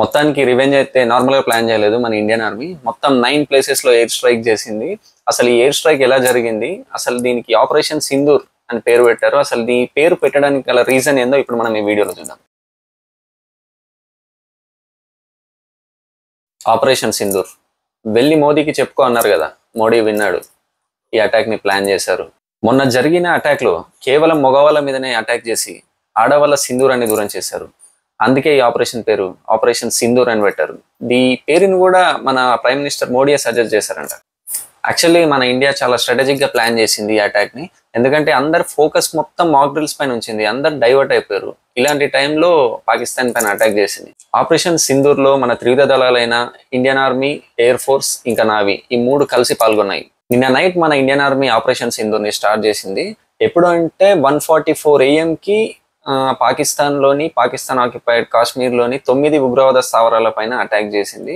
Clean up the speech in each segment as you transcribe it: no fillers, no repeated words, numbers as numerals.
మొత్తానికి రివెంజ్ అయితే నార్మల్గా ప్లాన్ చేయలేదు మన ఇండియన్ ఆర్మీ. మొత్తం 9 ప్లేసెస్లో ఎయిర్ స్ట్రైక్ చేసింది. అసలు ఈ ఎయిర్ స్ట్రైక్ ఎలా జరిగింది, అసలు దీనికి ఆపరేషన్ సింధూర్ అని పేరు పెట్టారు. అసలు ఈ పేరు పెట్టడానికి గల రీజన్ ఏందో ఇప్పుడు మనం ఈ వీడియోలో చూద్దాం. ఆపరేషన్ సింధూర్ వెళ్ళి మోదీకి చెప్పుకో అన్నారు కదా, మోడీ విన్నాడు, ఈ అటాక్ ని ప్లాన్ చేశారు. మొన్న జరిగిన అటాక్ లో కేవలం మగవాళ్ళ మీదనే అటాక్ చేసి ఆడవాళ్ళ సింధూర్ అని దూరం చేశారు. అందుకే ఈ ఆపరేషన్ పేరు ఆపరేషన్ సింధూర్ అని పెట్టారు. ఈ పేరుని కూడా మన ప్రైమ్ మినిస్టర్ మోడీ సజెస్ట్ చేశారంట. యాక్చువల్లీ మన ఇండియా చాలా స్ట్రాటజిక్ గా ప్లాన్ చేసింది ఈ అటాక్ ని. ఎందుకంటే అందరు ఫోకస్ మొత్తం మాక్ డ్రిల్స్ పైన ఉంచింది, అందరు డైవర్ట్ అయిపోయారు. ఇలాంటి టైంలో పాకిస్తాన్ పైన అటాక్ చేసింది. ఆపరేషన్ సింధూర్ లో మన త్రివిధ దళాలైన ఇండియన్ ఆర్మీ, ఎయిర్ ఫోర్స్ ఇంకా నావీ ఈ 3 కలిసి పాల్గొన్నాయి. నిన్న నైట్ మన ఇండియన్ ఆర్మీ ఆపరేషన్ సింధూర్ ని స్టార్ట్ చేసింది. ఎప్పుడు అంటే 1:44 AM కి పాకిస్తాన్ ఆక్యుపైడ్ కాశ్మీర్ లోని 9 ఉగ్రవాద స్థావరాల పైన అటాక్ చేసింది.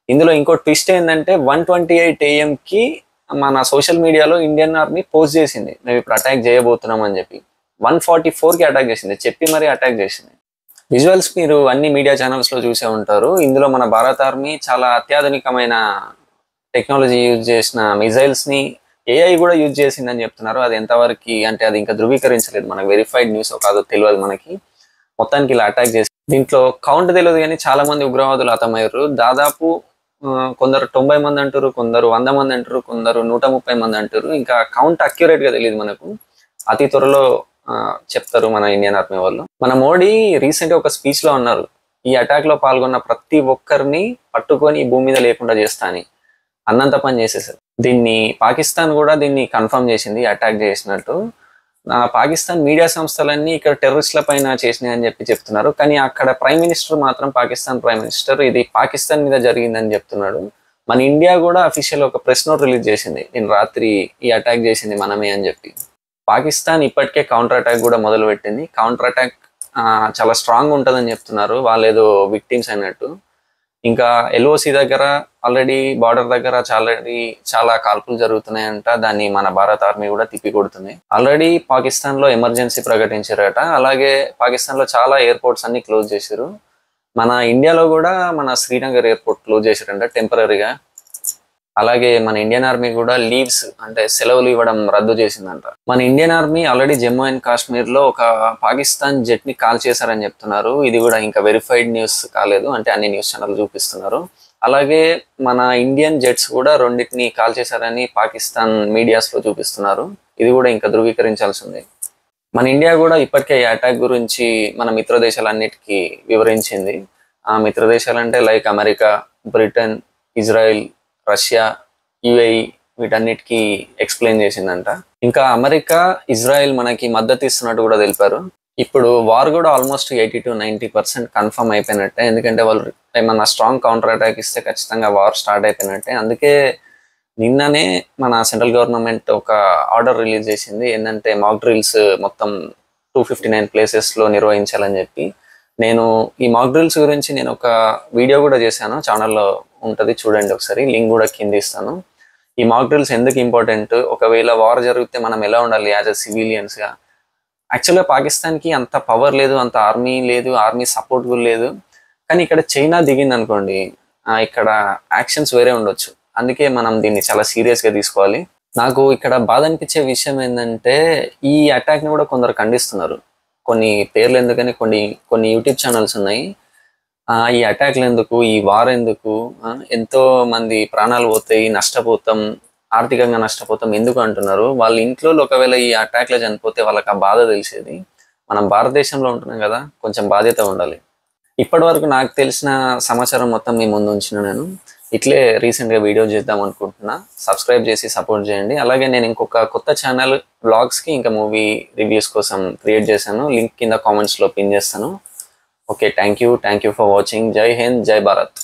ఇందులో ఇంకో ట్విస్ట్ ఏంటంటే 1:28 AM కి మన సోషల్ మీడియాలో ఇండియన్ ఆర్మీ పోస్ట్ చేసింది, మేము ఇప్పుడు అటాక్ చేయబోతున్నాం అని చెప్పి. 1:44 కి అటాక్ చేసింది, చెప్పి మరీ అటాక్ చేసింది. విజువల్స్ మీరు అన్ని మీడియా ఛానల్స్ లో చూసే ఉంటారు. ఇందులో మన భారత ఆర్మీ చాలా అత్యాధునికమైన టెక్నాలజీ యూజ్ చేసిన మిజైల్స్ ని, ఏఐ కూడా యూజ్ చేసిందని చెప్తున్నారు. అది ఎంతవరకు అంటే అది ఇంకా ధృవీకరించలేదు, మనకు వెరిఫైడ్ న్యూస్ కాదో తెలియదు మనకి. మొత్తానికి ఇలా అటాక్ చేసి దీంట్లో కౌంట్ తెలియదు కానీ చాలా మంది ఉగ్రవాదులు హతమయ్యారు. దాదాపు కొందరు 90 మంది అంటారు, కొందరు 100 మంది అంటారు, కొందరు 130 మంది అంటారు. ఇంకా కౌంట్ అక్యురేట్ గా తెలియదు మనకు, అతి త్వరలో చెప్తారు మన ఇండియన్ ఆర్మీ వాళ్ళు. మన మోడీ రీసెంట్ గా ఒక స్పీచ్ లో ఉన్నారు, ఈ అటాక్ లో పాల్గొన్న ప్రతి ఒక్కరిని పట్టుకొని ఈ భూమి మీద లేకుండా చేస్తా అని అన్నంత పని చేసేసారు. దీన్ని పాకిస్తాన్ కూడా దీన్ని కన్ఫర్మ్ చేసింది అటాక్ చేసినట్టు. పాకిస్తాన్ మీడియా సంస్థలన్నీ ఇక్కడ టెర్రరిస్టుల పైన చేసినాయి అని చెప్తున్నారు. కానీ అక్కడ ప్రైమ్ మినిస్టర్ మాత్రం, పాకిస్తాన్ ప్రైమ్ మినిస్టర్ ఇది పాకిస్తాన్ మీద జరిగిందని చెప్తున్నాడు. మన ఇండియా కూడా అఫీషియల్ ఒక ప్రెస్ నోట్ రిలీజ్ చేసింది, నేను రాత్రి ఈ అటాక్ చేసింది మనమే అని చెప్పి. పాకిస్తాన్ ఇప్పటికే కౌంటర్ అటాక్ కూడా మొదలు పెట్టింది. కౌంటర్ అటాక్ చాలా స్ట్రాంగ్ ఉంటుందని చెప్తున్నారు, వాళ్ళు ఏదో విక్టిమ్స్ అయినట్టు. ఇంకా ఎల్ఓసి దగ్గర ఆల్రెడీ బార్డర్ దగ్గర చాలా కాల్పులు జరుగుతున్నాయంట. దాన్ని మన భారత ఆర్మీ కూడా తిప్పి కొడుతుంది. ఆల్రెడీ పాకిస్తాన్ లో ఎమర్జెన్సీ ప్రకటించారట. అలాగే పాకిస్తాన్ లో చాలా ఎయిర్పోర్ట్స్ అన్ని క్లోజ్ చేశారు. మన ఇండియాలో కూడా మన శ్రీనగర్ ఎయిర్పోర్ట్ క్లోజ్ చేశారంట టెంపరీగా. అలాగే మన ఇండియన్ ఆర్మీ కూడా లీవ్స్ అంటే సెలవులు ఇవ్వడం రద్దు చేసిందంట. మన Indian army already Jammu and Kashmir లో ఒక పాకిస్తాన్ జెట్ ని కాల్ చేశారని చెప్తున్నారు. ఇది కూడా ఇంకా వెరిఫైడ్ న్యూస్ కాలేదు, అంటే అన్ని న్యూస్ ఛానల్ చూపిస్తున్నారు. అలాగే మన ఇండియన్ జెట్స్ కూడా 2 కాల్ చేశారని పాకిస్తాన్ మీడియాస్ లో చూపిస్తున్నారు. ఇది కూడా ఇంకా ధృవీకరించాల్సిందే. మన ఇండియా కూడా ఇప్పటికే ఈ అటాక్ గురించి మన మిత్ర దేశాలన్నిటికీ వివరించింది. ఆ మిత్ర దేశాలు అంటే like America, Britain, Israel, Russia, UAE వీటన్నిటికీ ఎక్స్ప్లెయిన్ చేసిందంట. ఇంకా అమెరికా, ఇజ్రాయెల్ మనకి మద్దతు ఇస్తున్నట్టు కూడా తెలిపారు. ఇప్పుడు వార్ కూడా ఆల్మోస్ట్ 80 to 90% కన్ఫర్మ్ అయిపోయినట్టే. ఎందుకంటే వాళ్ళు ఏమన్నా స్ట్రాంగ్ కౌంటర్ అటాక్ ఇస్తే ఖచ్చితంగా వార్ స్టార్ట్ అయిపోయినట్టే. అందుకే నిన్ననే మన సెంట్రల్ గవర్నమెంట్ ఒక ఆర్డర్ రిలీజ్ చేసింది, ఏంటంటే మాక్ డ్రిల్స్ మొత్తం 259 ప్లేసెస్లో నిర్వహించాలని చెప్పి. నేను ఈ మాక్ డ్రిల్స్ గురించి నేను ఒక వీడియో కూడా చేశాను, ఛానల్లో ఉంటుంది చూడండి ఒకసారి, లింక్ కూడా కింద ఇస్తాను. ఈ మాక్ డ్రిల్స్ ఎందుకు ఇంపార్టెంట్, ఒకవేళ వార్ జరిగితే మనం ఎలా ఉండాలి యాజ్ అ సివిలియన్స్గా. యాక్చువల్గా పాకిస్తాన్కి అంత పవర్ లేదు, అంత ఆర్మీ లేదు, ఆర్మీ సపోర్ట్ కూడా లేదు. కానీ ఇక్కడ చైనా దిగింది అనుకోండి, ఇక్కడ యాక్షన్స్ వేరే ఉండొచ్చు. అందుకే మనం దీన్ని చాలా సీరియస్గా తీసుకోవాలి. నాకు ఇక్కడ బాధ అనిపించే విషయం ఏంటంటే ఈ అటాక్ని కూడా కొందరు ఖండిస్తున్నారు. కొన్ని పేర్లు ఎందుకని కొన్ని యూట్యూబ్ ఛానల్స్ ఉన్నాయి, ఈ అటాక్లు ఎందుకు, ఈ వార్ ఎందుకు, ఎంతో మంది ప్రాణాలు పోతాయి, నష్టపోతాం, ఆర్థికంగా నష్టపోతాం ఎందుకు అంటున్నారు. వాళ్ళ ఇంట్లో ఒకవేళ ఈ అటాక్లో చనిపోతే వాళ్ళకి ఆ బాధ తెలిసేది. మనం భారతదేశంలో ఉంటున్నాం కదా, కొంచెం బాధ్యత ఉండాలి. ఇప్పటి వరకు నాకు తెలిసిన సమాచారం మొత్తం మీ ముందు ఉంచిన నేను ఇట్లే రీసెంట్గా వీడియో చేద్దాం అనుకుంటున్నా. సబ్స్క్రైబ్ చేసి సపోర్ట్ చేయండి. అలాగే నేను ఇంకొక కొత్త ఛానల్ వ్లాగ్స్కి ఇంకా మూవీ రివ్యూస్ కోసం క్రియేట్ చేశాను, లింక్ కింద కామెంట్స్లో పిన్ చేస్తాను. Okay, thank you for watching. జై హింద్, జై భారత్.